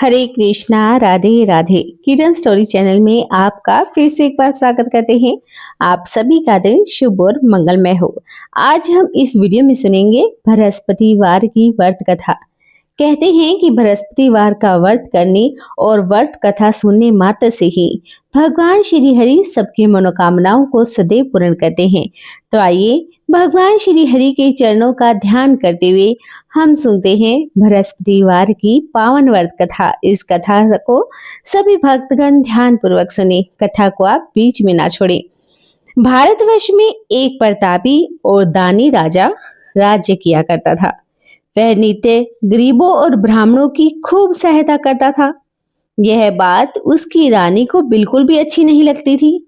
हरे कृष्णा, राधे राधे। किरण story channel में आपका फिर से एक बार स्वागत करते हैं। आप सभी का दिन शुभ और मंगलमय हो। आज हम इस वीडियो में सुनेंगे बृहस्पतिवार की व्रत कथा। कहते हैं कि बृहस्पतिवार का व्रत करने और व्रत कथा सुनने मात्र से ही भगवान श्री हरि सबकी मनोकामनाओं को सदैव पूर्ण करते हैं। तो आइए भगवान श्री हरि के चरणों का ध्यान करते हुए हम सुनते हैं बृहस्पतिवार की पावन व्रत कथा। इस कथा को सभी भक्तगण ध्यान पूर्वक सुने। कथा को आप बीच में ना छोड़ें। भारतवर्ष में एक प्रतापी और दानी राजा राज्य किया करता था। वह नित्य गरीबों और ब्राह्मणों की खूब सहायता करता था। यह बात उसकी रानी को बिल्कुल भी अच्छी नहीं लगती थी।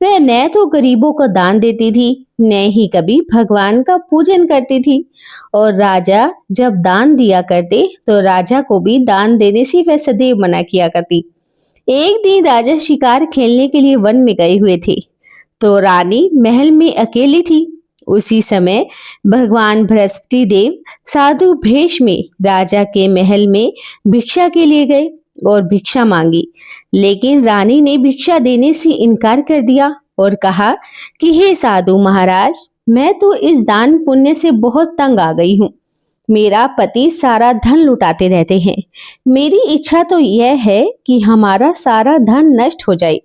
वह न तो गरीबों को दान देती थी, न ही कभी भगवान का पूजन करती थी। और राजा जब दान दिया करते तो राजा को भी दान देने से वह सदैव मना किया करती। एक दिन राजा शिकार खेलने के लिए वन में गए हुए थे, तो रानी महल में अकेली थी। उसी समय भगवान बृहस्पति देव साधु भेष में राजा के महल में भिक्षा के लिए गए और भिक्षा मांगी, लेकिन रानी ने भिक्षा देने से इनकार कर दिया और कहा कि हे साधु महाराज, मैं तो इस दान पुण्य से बहुत तंग आ गई हूँ। मेरा पति सारा धन लुटाते रहते हैं। मेरी इच्छा तो यह है कि हमारा सारा धन नष्ट हो जाए,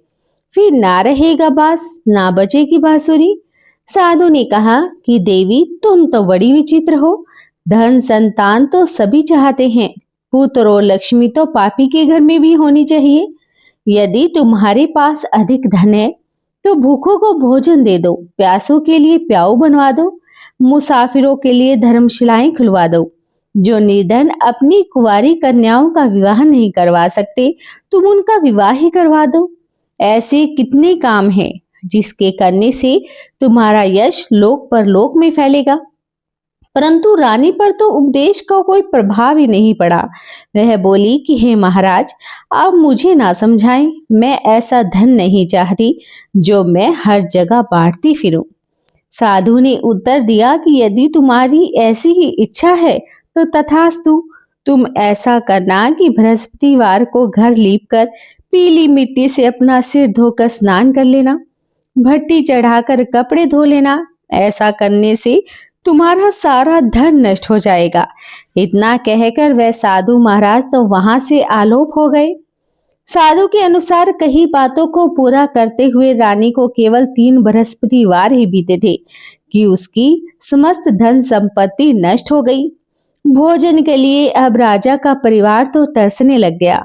फिर ना रहेगा बांस, ना बजेगी बांसुरी। साधु ने कहा कि देवी, तुम तो बड़ी विचित्र हो। धन संतान तो सभी चाहते हैं, पुत्र और लक्ष्मी तो पापी के घर में भी होनी चाहिए। यदि तुम्हारे पास अधिक धन है तो भूखों को भोजन दे दो, प्यासों के लिए प्याऊ बनवा दो, मुसाफिरों के लिए धर्मशालाएं खुलवा दो। जो निर्धन अपनी कुंवारी कन्याओं का विवाह नहीं करवा सकते, तुम उनका विवाह ही करवा दो। ऐसे कितने काम हैं जिसके करने से तुम्हारा यश लोक परलोक में फैलेगा। परंतु रानी पर तो उपदेश का कोई प्रभाव ही नहीं पड़ा। वह बोली कि हे महाराज, आप मुझे ना समझाएं। मैं ऐसा धन नहीं चाहती जो मैं हर जगह बांटती फिरूं। साधु ने उत्तर दिया कि यदि तुम्हारी ऐसी ही इच्छा है तो तथास्तु। तुम ऐसा करना कि बृहस्पतिवार को घर लीपकर पीली मिट्टी से अपना सिर धोकर स्नान कर लेना, भट्टी चढ़ाकर कपड़े धो लेना। ऐसा करने से तुम्हारा सारा धन नष्ट हो जाएगा। इतना कहकर वह साधु महाराज तो वहां से आलोप हो गए। साधु के अनुसार कई बातों को पूरा करते हुए रानी को केवल 3 बृहस्पतिवार ही बीते थे कि उसकी समस्त धन संपत्ति नष्ट हो गई। भोजन के लिए अब राजा का परिवार तो तरसने लग गया।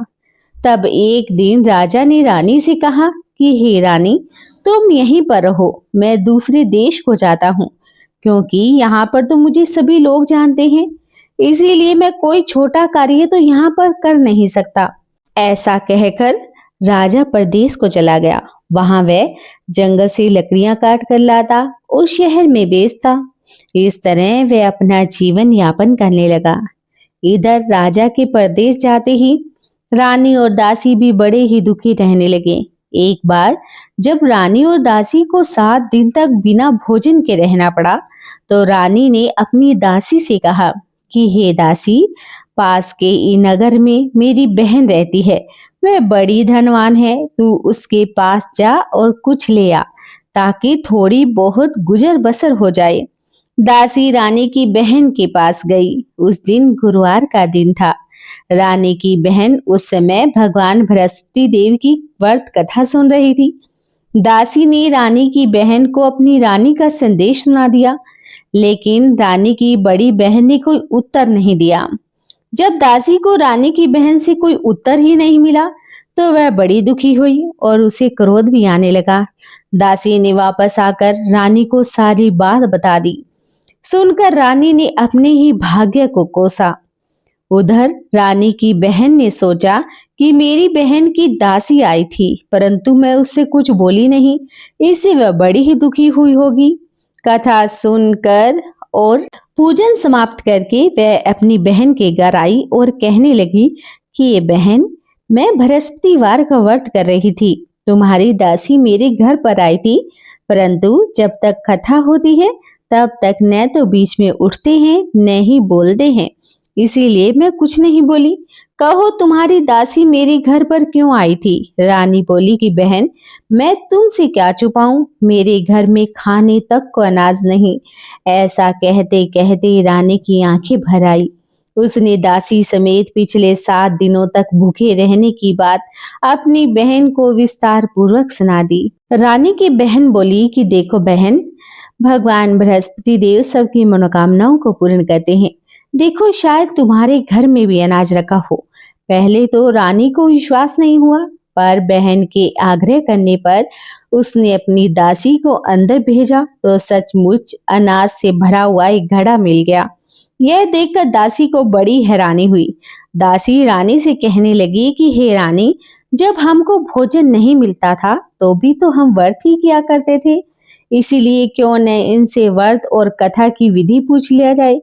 तब एक दिन राजा ने रानी से कहा कि हे रानी, तुम यहीं पर रहो, मैं दूसरे देश को जाता हूँ, क्योंकि यहाँ पर तो मुझे सभी लोग जानते हैं। इसीलिए मैं कोई छोटा कार्य तो यहाँ पर कर नहीं सकता। ऐसा कहकर राजा परदेश को चला गया। वहां वह जंगल से लकड़ियां काट कर लाता और शहर में बेचता। इस तरह वह अपना जीवन यापन करने लगा। इधर राजा के परदेश जाते ही रानी और दासी भी बड़े ही दुखी रहने लगे। एक बार जब रानी और दासी को 7 दिन तक बिना भोजन के रहना पड़ा, तो रानी ने अपनी दासी से कहा कि हे दासी, पास के ई नगर में मेरी बहन रहती है। वह बड़ी धनवान है। तू उसके पास जा और कुछ ले आ, ताकि थोड़ी बहुत गुजर बसर हो जाए। दासी रानी की बहन के पास गई। उस दिन गुरुवार का दिन था। रानी की बहन उस समय भगवान बृहस्पति देव की व्रत कथा सुन रही थी। दासी ने रानी की बहन को अपनी रानी का संदेश सुना दिया, लेकिन रानी की बड़ी बहन ने कोई उत्तर नहीं दिया। जब दासी को रानी की बहन से कोई उत्तर ही नहीं मिला, तो वह बड़ी दुखी हुई और उसे क्रोध भी आने लगा। दासी ने वापस आकर रानी को सारी बात बता दी। सुनकर रानी ने अपने ही भाग्य को कोसा। उधर रानी की बहन ने सोचा कि मेरी बहन की दासी आई थी, परंतु मैं उससे कुछ बोली नहीं, इससे वह बड़ी ही दुखी हुई होगी। कथा सुनकर और पूजन समाप्त करके वह अपनी बहन के घर आई और कहने लगी कि ये बहन, मैं बृहस्पतिवार का व्रत कर रही थी। तुम्हारी दासी मेरे घर पर आई थी, परंतु जब तक कथा होती है तब तक न तो बीच में उठते हैं न ही बोलते हैं। इसीलिए मैं कुछ नहीं बोली। कहो तुम्हारी दासी मेरे घर पर क्यों आई थी? रानी बोली कि बहन, मैं तुमसे क्या छुपाऊं, मेरे घर में खाने तक को अनाज नहीं। ऐसा कहते कहते रानी की आंखें भर आई। उसने दासी समेत पिछले 7 दिनों तक भूखे रहने की बात अपनी बहन को विस्तार पूर्वक सुना दी। रानी की बहन बोली कि देखो बहन, भगवान बृहस्पति देव सबकी मनोकामनाओं को पूर्ण करते हैं। देखो शायद तुम्हारे घर में भी अनाज रखा हो। पहले तो रानी को विश्वास नहीं हुआ, पर बहन के आग्रह करने पर उसने अपनी दासी को अंदर भेजा तो सचमुच अनाज से भरा हुआ एक घड़ा मिल गया। यह देखकर दासी को बड़ी हैरानी हुई। दासी रानी से कहने लगी कि हे रानी, जब हमको भोजन नहीं मिलता था तो भी तो हम व्रत ही किया करते थे। इसीलिए क्यों न इनसे व्रत और कथा की विधि पूछ लिया जाए,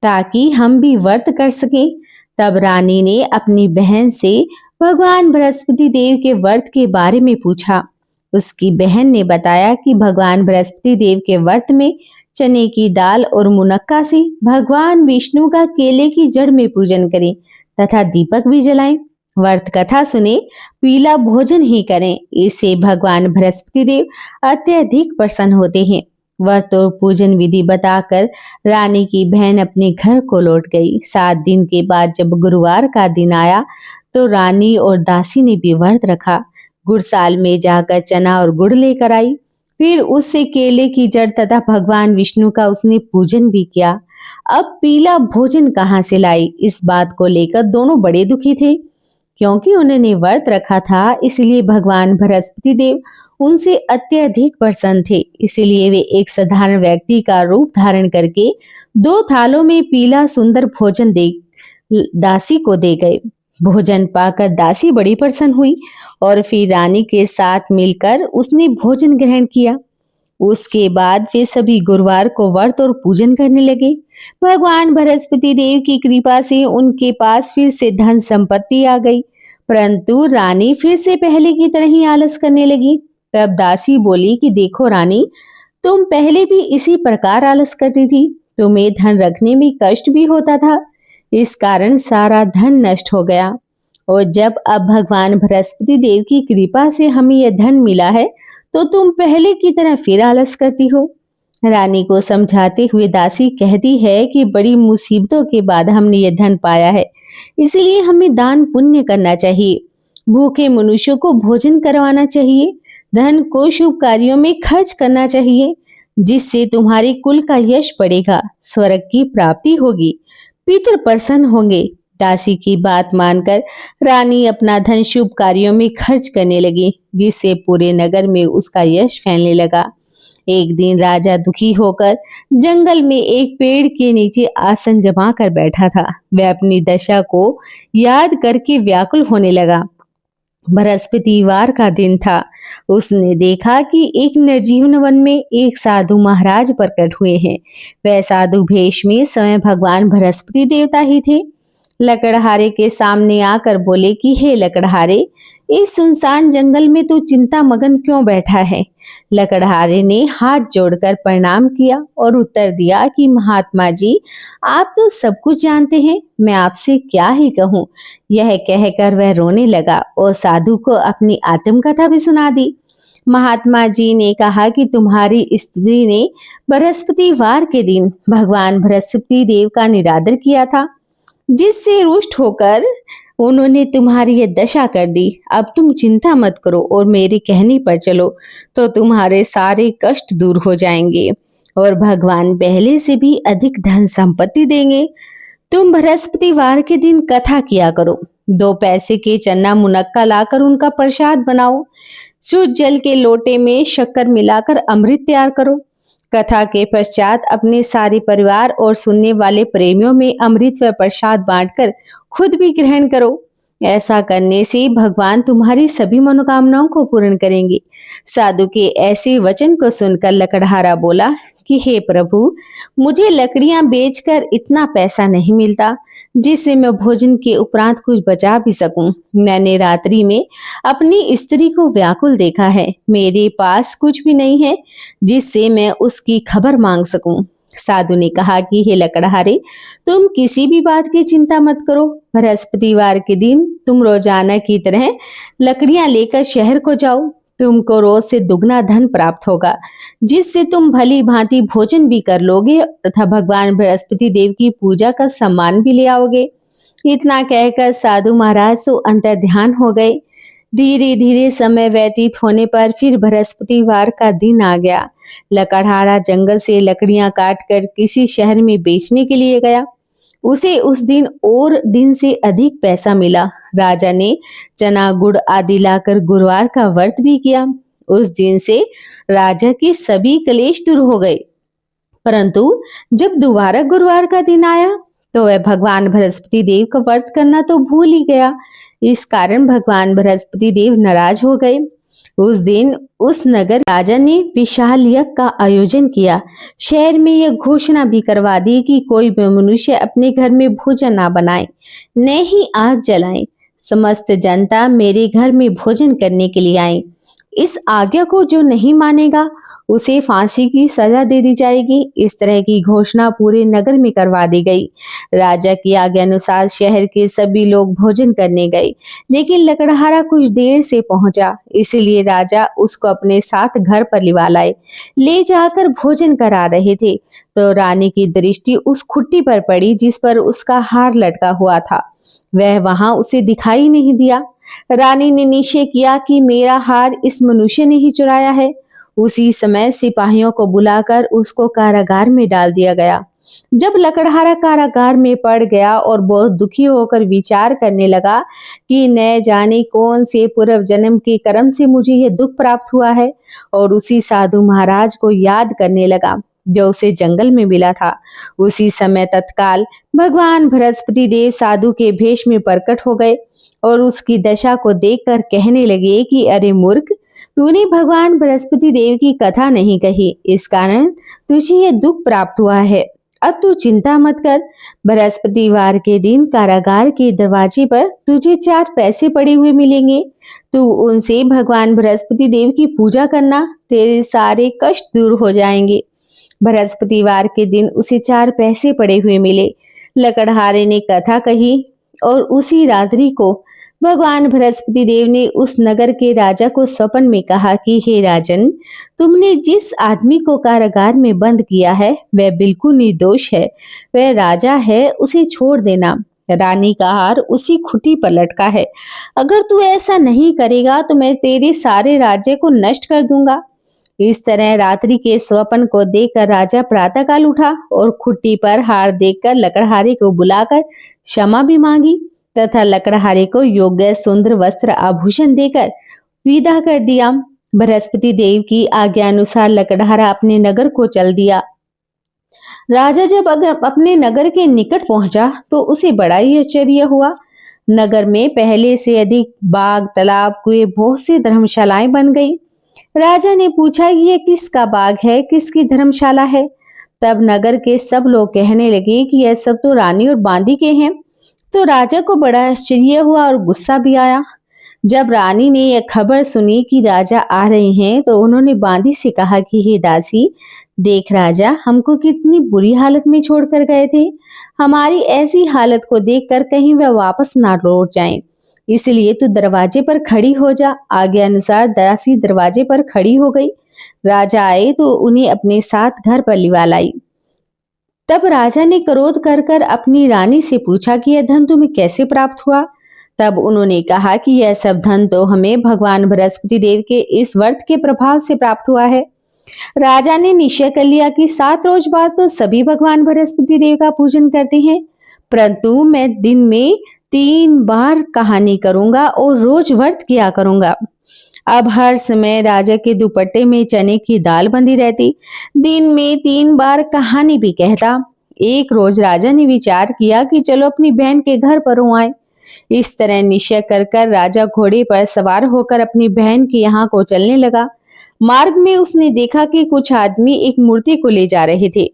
ताकि हम भी व्रत कर सकें। तब रानी ने अपनी बहन से भगवान बृहस्पति देव के व्रत के बारे में पूछा। उसकी बहन ने बताया कि भगवान बृहस्पति देव के व्रत में चने की दाल और मुनक्का से भगवान विष्णु का केले की जड़ में पूजन करें तथा दीपक भी जलाएं। व्रत कथा सुने, पीला भोजन ही करें, इससे भगवान बृहस्पति देव अत्यधिक प्रसन्न होते हैं। व्रत और पूजन विधि बताकर रानी की बहन अपने घर को लौट गई। 7 दिन के बाद जब गुरुवार का दिन आया तो रानी और दासी ने भी व्रत रखा। गुड़साल में जाकर चना और गुड़ लेकर आई। फिर उससे केले की जड़ तथा भगवान विष्णु का उसने पूजन भी किया। अब पीला भोजन कहाँ से लाई, इस बात को लेकर दोनों बड़े दुखी थे। क्योंकि उन्होंने व्रत रखा था, इसलिए भगवान बृहस्पति देव उनसे अत्यधिक प्रसन्न थे। इसलिए वे एक साधारण व्यक्ति का रूप धारण करके 2 थालों में पीला सुंदर भोजन दे दासी को दे गए। भोजन पाकर दासी बड़ी प्रसन्न हुई और फिर रानी के साथ मिलकर उसने भोजन ग्रहण किया। उसके बाद वे सभी गुरुवार को व्रत और पूजन करने लगे। भगवान बृहस्पति देव की कृपा से उनके पास फिर से धन संपत्ति आ गई, परंतु रानी फिर से पहले की तरह ही आलस करने लगी। तब दासी बोली कि देखो रानी, तुम पहले भी इसी प्रकार आलस करती थी, तुम्हें धन रखने में कष्ट भी होता था, इस कारण सारा धन नष्ट हो गया। और जब अब भगवान बृहस्पति देव की कृपा से हमें यह धन मिला है तो तुम पहले की तरह फिर आलस करती हो। रानी को समझाते हुए दासी कहती है कि बड़ी मुसीबतों के बाद हमने यह धन पाया है, इसलिए हमें दान पुण्य करना चाहिए, भूखे मनुष्यों को भोजन करवाना चाहिए, धन को शुभ कार्यों में खर्च करना चाहिए, जिससे तुम्हारे कुल का यश बढ़ेगा, स्वर्ग की प्राप्ति होगी, पितृ प्रसन्न होंगे। दासी की बात मानकर रानी अपना धन शुभ कार्यों में खर्च करने लगी, जिससे पूरे नगर में उसका यश फैलने लगा। एक दिन राजा दुखी होकर जंगल में एक पेड़ के नीचे आसन जमा कर बैठा था। वह अपनी दशा को याद करके व्याकुल होने लगा। बृहस्पतिवार का दिन था। उसने देखा कि एक निर्जीवन वन में एक साधु महाराज प्रकट हुए हैं। वह साधु भेष में स्वयं भगवान बृहस्पति देवता ही थे। लकड़हारे के सामने आकर बोले कि हे लकड़हारे, इस सुनसान जंगल में तू चिंता मगन क्यों बैठा है? लकड़हारे ने हाथ जोड़कर प्रणाम किया और उत्तर दिया कि महात्मा जी, आप तो सब कुछ जानते हैं, मैं आपसे क्या ही कहूँ। यह कहकर वह रोने लगा और साधु को अपनी आत्मकथा भी सुना दी। महात्मा जी ने कहा कि तुम्हारी स्त्री ने बृहस्पतिवार के दिन भगवान बृहस्पति देव का निरादर किया था, जिससे रुष्ट होकर उन्होंने तुम्हारी यह दशा कर दी। अब तुम चिंता मत करो और मेरे कहने पर चलो तो तुम्हारे सारे कष्ट दूर हो जाएंगे और भगवान पहले से भी अधिक धन संपत्ति देंगे। तुम बृहस्पतिवार के दिन कथा किया करो, 2 पैसे के चना मुनक्का लाकर उनका प्रसाद बनाओ, शुद्ध जल के लोटे में शक्कर मिलाकर अमृत तैयार करो। कथा के पश्चात अपने सारे परिवार और सुनने वाले प्रेमियों में अमृत व प्रसाद बांटकर खुद भी ग्रहण करो। ऐसा करने से भगवान तुम्हारी सभी मनोकामनाओं को पूर्ण करेंगे। साधु के ऐसे वचन को सुनकर लकड़हारा बोला कि हे प्रभु, मुझे लकड़ियां बेचकर इतना पैसा नहीं मिलता जिससे मैं भोजन के उपरांत कुछ बचा भी सकूं। मैंने रात्रि में अपनी स्त्री को व्याकुल देखा है, मेरे पास कुछ भी नहीं है जिससे मैं उसकी खबर मांग सकूं। साधु ने कहा कि हे लकड़हारे, तुम किसी भी बात की चिंता मत करो। बृहस्पतिवार के दिन तुम रोजाना की तरह लकड़ियां लेकर शहर को जाओ। तुमको रोज से दुगना धन प्राप्त होगा, जिससे तुम भली भांति भोजन भी कर लोगे तथा भगवान बृहस्पति देव की पूजा का सम्मान भी ले आओगे। इतना कहकर साधु महाराज तो अंतर ध्यान हो गए। धीरे धीरे समय व्यतीत होने पर फिर बृहस्पतिवार का दिन आ गया। लकड़हारा जंगल से लकड़ियां काटकर किसी शहर में बेचने के लिए गया। उसे उस दिन और दिन से अधिक पैसा मिला। राजा ने चना गुड़ आदि लाकर गुरुवार का व्रत भी किया। उस दिन से राजा के सभी क्लेश दूर हो गए। परंतु जब दोबारा गुरुवार का दिन आया तो वह भगवान बृहस्पति देव का व्रत करना तो भूल ही गया। इस कारण भगवान बृहस्पति देव नाराज हो गए। उस दिन उस नगर राजा ने विशाल यज्ञ का आयोजन किया। शहर में यह घोषणा भी करवा दी कि कोई भी मनुष्य अपने घर में भोजन ना बनाए, न ही आग जलाए। समस्त जनता मेरे घर में भोजन करने के लिए आए। इस आज्ञा को जो नहीं मानेगा उसे फांसी की सजा दे दी जाएगी। इस तरह की घोषणा पूरे नगर में करवा दी गई। राजा की आज्ञा अनुसार शहर के सभी लोग भोजन करने गए, लेकिन लकड़हारा कुछ देर से पहुंचा, इसलिए राजा उसको अपने साथ घर पर लिवा लाए। ले जाकर भोजन करा रहे थे तो रानी की दृष्टि उस खुट्टी पर पड़ी जिस पर उसका हार लटका हुआ था। वह वहां उसे दिखाई नहीं दिया। रानी ने निश्चय किया कि मेरा हार इस मनुष्य ने ही चुराया है। उसी समय सिपाहियों को बुलाकर उसको कारागार में डाल दिया गया। जब लकड़हारा कारागार में पड़ गया और बहुत दुखी होकर विचार करने लगा कि न जाने कौन से पूर्व जन्म के कर्म से मुझे यह दुख प्राप्त हुआ है, और उसी साधु महाराज को याद करने लगा जो उसे जंगल में मिला था। उसी समय तत्काल भगवान बृहस्पति देव साधु के भेष में प्रकट हो गए और उसकी दशा को देखकर कहने लगे कि अरे मूर्ख, तूने भगवान बृहस्पति देव की कथा नहीं कही, इस कारण तुझे यह दुख प्राप्त हुआ है। अब तू चिंता मत कर। बृहस्पतिवार के दिन कारागार के दरवाजे पर तुझे 4 पैसे पड़े हुए मिलेंगे। तू उनसे भगवान बृहस्पति देव की पूजा करना, तेरे सारे कष्ट दूर हो जाएंगे। बृहस्पतिवार के दिन उसे 4 पैसे पड़े हुए मिले। लकड़हारे ने कथा कही और उसी रात्रि को भगवान बृहस्पति देव ने उस नगर के राजा को स्वप्न में कहा कि हे राजन, तुमने जिस आदमी को कारागार में बंद किया है वह बिल्कुल निर्दोष है। वह राजा है, उसे छोड़ देना। रानी का हार उसी खुटी पर लटका है। अगर तू ऐसा नहीं करेगा तो मैं तेरे सारे राज्य को नष्ट कर दूंगा। इस तरह रात्रि के स्वप्न को देखकर राजा प्रातःकाल उठा और खुट्टी पर हार देखकर लकड़हारे को बुलाकर क्षमा भी मांगी तथा लकड़हारे को योग्य सुंदर वस्त्र आभूषण देकर विदा कर दिया। बृहस्पति देव की आज्ञा अनुसार लकड़हारा अपने नगर को चल दिया। राजा जब अपने नगर के निकट पहुंचा तो उसे बड़ा ही आश्चर्य हुआ। नगर में पहले से अधिक बाग, तालाब, कुएं, बहुत सी धर्मशालाएं बन गई। राजा ने पूछा ये किसका बाग है, किसकी धर्मशाला है। तब नगर के सब लोग कहने लगे कि यह सब तो रानी और बांदी के हैं। तो राजा को बड़ा आश्चर्य हुआ और गुस्सा भी आया। जब रानी ने यह खबर सुनी कि राजा आ रहे हैं तो उन्होंने बांदी से कहा कि हे दासी, देख राजा हमको कितनी बुरी हालत में छोड़कर गए थे। हमारी ऐसी हालत को देखकर कहीं वह वापस ना लौट जाएं। इसलिए तू दरवाजे पर खड़ी हो जा। आज्ञा अनुसार दासी दरवाजे पर खड़ी हो गई। राजा आए तो उन्हें अपने साथ घर पर लिवा लाई। तब राजा ने क्रोध कर अपनी रानी से पूछा कि यह धन तुम्हें कैसे प्राप्त हुआ। तब उन्होंने कहा कि यह सब धन तो हमें भगवान बृहस्पति देव के इस व्रत के प्रभाव से प्राप्त हुआ है। राजा ने निश्चय कर लिया कि 7 रोज बाद तो सभी भगवान बृहस्पति देव का पूजन करते हैं, परंतु मैं दिन में 3 बार कहानी करूंगा और रोज व्रत किया करूंगा। अब हर समय राजा के दुपट्टे में चने की दाल बंधी रहती। दिन में 3 बार कहानी भी कहता। एक रोज राजा ने विचार किया कि चलो अपनी बहन के घर पर आए। इस तरह निश्चय कर राजा घोड़े पर सवार होकर अपनी बहन के यहाँ को चलने लगा। मार्ग में उसने देखा कि कुछ आदमी एक मूर्ति को ले जा रहे थे।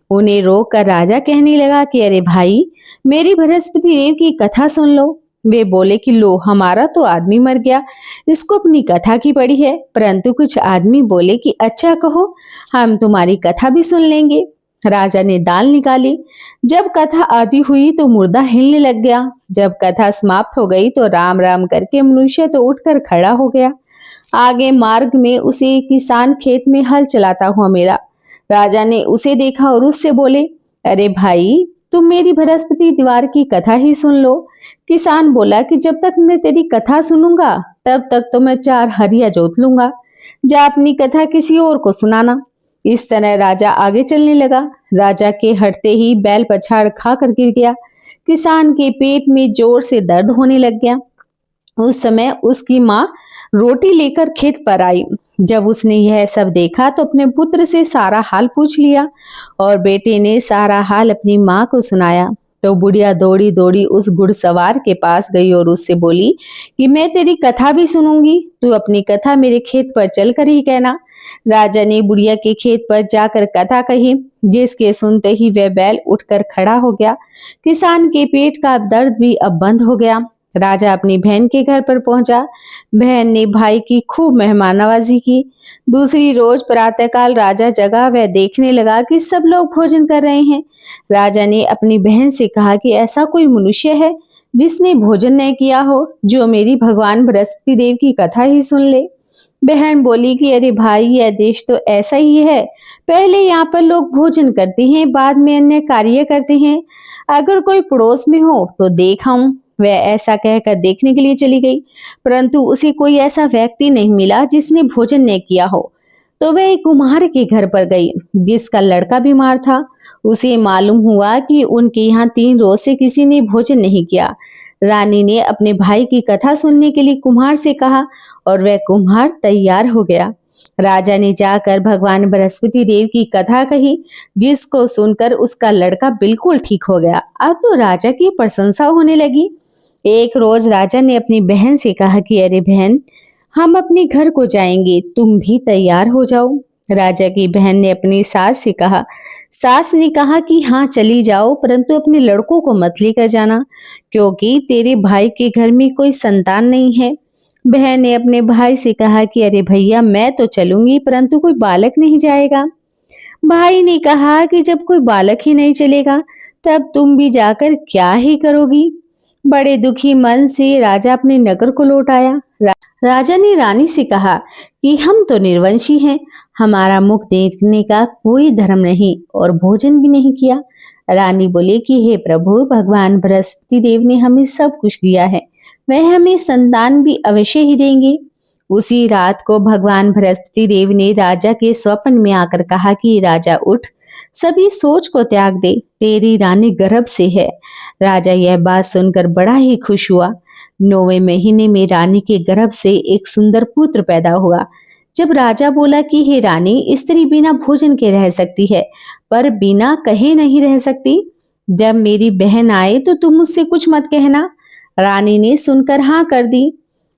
उन्हें रोक कर राजा कहने लगा कि अरे भाई, मेरी बृहस्पति देव की कथा सुन लो। वे बोले कि लो, हमारा तो आदमी मर गया, इसको अपनी कथा की पड़ी है। परंतु कुछ आदमी बोले कि अच्छा कहो, हम तुम्हारी कथा भी सुन लेंगे। राजा ने दाल निकाली। जब कथा आधी हुई तो मुर्दा हिलने लग गया। जब कथा समाप्त हो गई तो राम राम करके मनुष्य तो उठकर खड़ा हो गया। आगे मार्ग में उसे किसान खेत में हल चलाता हुआ मिला। राजा ने उसे देखा और उससे बोले, अरे भाई, तुम मेरी बृहस्पति दीवार की कथा ही सुन लो। किसान बोला कि जब तक मैं तेरी कथा सुनूंगा तब तक तो मैं 4 हरिया जोत लूंगा। जा अपनी कथा किसी और को सुनाना। इस तरह राजा आगे चलने लगा। राजा के हटते ही बैल पछाड़ खा कर गिर गया। किसान के पेट में जोर से दर्द होने लग गया। उस समय उसकी माँ रोटी लेकर खेत पर आई। जब उसने यह सब देखा तो अपने पुत्र से सारा हाल पूछ लिया और बेटे ने सारा हाल अपनी माँ को सुनाया। तो बुढ़िया दौड़ी दौड़ी उस घुड़सवार के पास गई और उससे बोली कि मैं तेरी कथा भी सुनूंगी, तू अपनी कथा मेरे खेत पर चलकर ही कहना। राजा ने बुढ़िया के खेत पर जाकर कथा कही, जिसके सुनते ही वह बैल उठकर खड़ा हो गया। किसान के पेट का दर्द भी अब बंद हो गया। राजा अपनी बहन के घर पर पहुंचा। बहन ने भाई की खूब मेहमान नवाजी की। दूसरी रोज प्रातःकाल राजा जगा, वह देखने लगा कि सब लोग भोजन कर रहे हैं। राजा ने अपनी बहन से कहा कि ऐसा कोई मनुष्य है जिसने भोजन नहीं किया हो, जो मेरी भगवान बृहस्पति देव की कथा ही सुन ले। बहन बोली कि अरे भाई, यह देश तो ऐसा ही है। पहले यहाँ पर लोग भोजन करते हैं, बाद में अन्य कार्य करते हैं। अगर कोई पड़ोस में हो तो देख आऊं। वह ऐसा कहकर देखने के लिए चली गई, परंतु उसे कोई ऐसा व्यक्ति नहीं मिला जिसने भोजन नहीं किया हो। तो वह एक कुम्हार के घर पर गई, जिसका लड़का बीमार था। उसे मालूम हुआ कि उनके यहाँ 3 रोज से किसी ने भोजन नहीं किया। रानी ने अपने भाई की कथा सुनने के लिए कुम्हार से कहा और वह कुम्हार तैयार हो गया। राजा ने जाकर भगवान बृहस्पति देव की कथा कही, जिसको सुनकर उसका लड़का बिल्कुल ठीक हो गया। अब तो राजा की प्रशंसा होने लगी। एक रोज राजा ने अपनी बहन से कहा कि अरे बहन, हम अपने घर को जाएंगे, तुम भी तैयार हो जाओ। राजा की बहन ने अपनी सास से कहा। सास ने कहा कि हाँ चली जाओ, परंतु अपने लड़कों को मत लेकर जाना, क्योंकि तेरे भाई के घर में कोई संतान नहीं है। बहन ने अपने भाई से कहा कि अरे भैया, मैं तो चलूंगी, परंतु कोई बालक नहीं जाएगा। भाई ने कहा कि जब कोई बालक ही नहीं चलेगा तब तुम भी जाकर क्या ही करोगी। बड़े दुखी मन से राजा अपने नगर को लौट आया। राजा ने रानी से कहा कि हम तो निर्वंशी हैं, हमारा मुख देखने का कोई धर्म नहीं और भोजन भी नहीं किया। रानी बोले कि हे प्रभु, भगवान बृहस्पति देव ने हमें सब कुछ दिया है, वह हमें संतान भी अवश्य ही देंगे। उसी रात को भगवान बृहस्पति देव ने राजा के स्वप्न में आकर कहा कि राजा उठ, सभी सोच को त्याग दे, तेरी रानी गर्भ से है। राजा यह बात सुनकर बड़ा ही खुश हुआ। 9वें महीने में रानी के गर्भ से एक सुंदर पुत्र पैदा हुआ। जब राजा बोला कि हे रानी, स्त्री बिना भोजन के रह सकती है, पर बिना कहे नहीं रह सकती। जब मेरी बहन आए तो तुम मुझसे कुछ मत कहना। रानी ने सुनकर हाँ कर दी।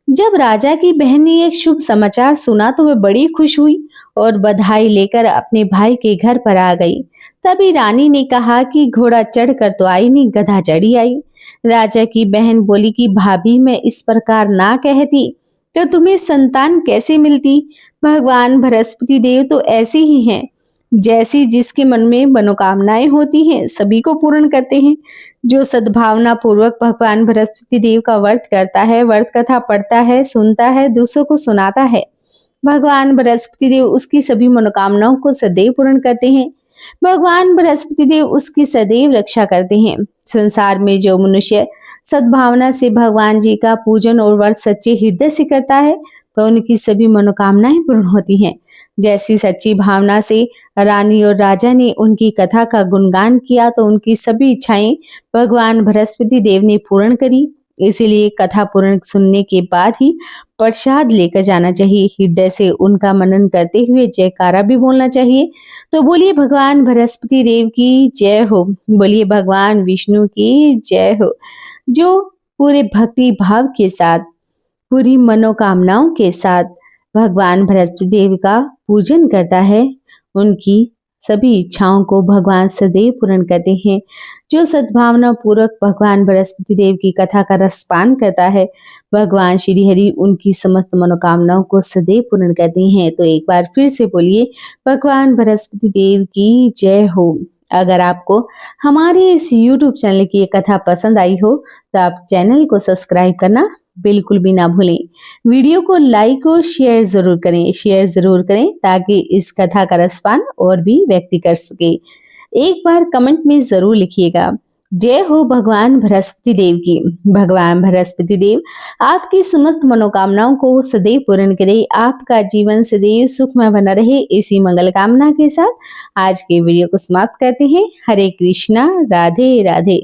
जब राजा की बहन ने एक शुभ समाचार सुना तो वह बड़ी खुश हुई और बधाई लेकर अपने भाई के घर पर आ गई। तभी रानी ने कहा कि घोड़ा चढ़कर तो आई नहीं, गधा चढ़ी आई। राजा की बहन बोली कि भाभी, मैं इस प्रकार ना कहती तो तुम्हें संतान कैसे मिलती। भगवान बृहस्पति देव तो ऐसे ही हैं, जैसी जिसके मन में मनोकामनाएं होती हैं सभी को पूर्ण करते हैं। जो सद्भावना पूर्वक भगवान बृहस्पति देव का व्रत करता है, व्रत कथा पढ़ता है, सुनता है, दूसरों को सुनाता है, भगवान बृहस्पति देव उसकी सभी मनोकामनाओं को सदैव पूर्ण करते हैं। भगवान बृहस्पति देव उसकी सदैव रक्षा करते हैं। संसार में जो मनुष्य सद्भावना से भगवान जी का पूजन और व्रत सच्चे हृदय से करता है तो उनकी सभी मनोकामनाएं पूर्ण होती हैं। जैसी सच्ची भावना से रानी और राजा ने उनकी कथा का गुणगान किया तो उनकी सभी इच्छाएं भगवान बृहस्पति देव ने पूर्ण करी। इसीलिए कथा पूर्ण सुनने के बाद ही प्रसाद लेकर जाना चाहिए। हृदय से उनका मनन करते हुए जयकारा भी बोलना चाहिए। तो बोलिए भगवान बृहस्पति देव की जय हो, बोलिए भगवान विष्णु की जय हो। जो पूरे भक्ति भाव के साथ, पूरी मनोकामनाओं के साथ भगवान बृहस्पति देव का पूजन करता है, उनकी सभी इच्छाओं को भगवान सदैव पूर्ण करते हैं। जो सद्भावना पूर्वक भगवान बृहस्पति देव की कथा का रसपान करता है, भगवान श्री हरि उनकी समस्त मनोकामनाओं को सदैव पूर्ण करते हैं। तो एक बार फिर से बोलिए भगवान बृहस्पति देव की जय हो। अगर आपको हमारे इस YouTube चैनल की ये कथा पसंद आई हो तो आप चैनल को सब्सक्राइब करना बिल्कुल भी ना भूलें। वीडियो को लाइक और शेयर जरूर करें ताकि इस कथा का रसपान और भी व्यक्ति कर सके। एक बार कमेंट में जरूर लिखिएगा, जय हो भगवान बृहस्पति देव की। भगवान बृहस्पति देव आपकी समस्त मनोकामनाओं को सदैव पूर्ण करे, आपका जीवन सदैव सुखमय बना रहे, इसी मंगल कामना के साथ आज के वीडियो को समाप्त करते हैं। हरे कृष्णा, राधे राधे।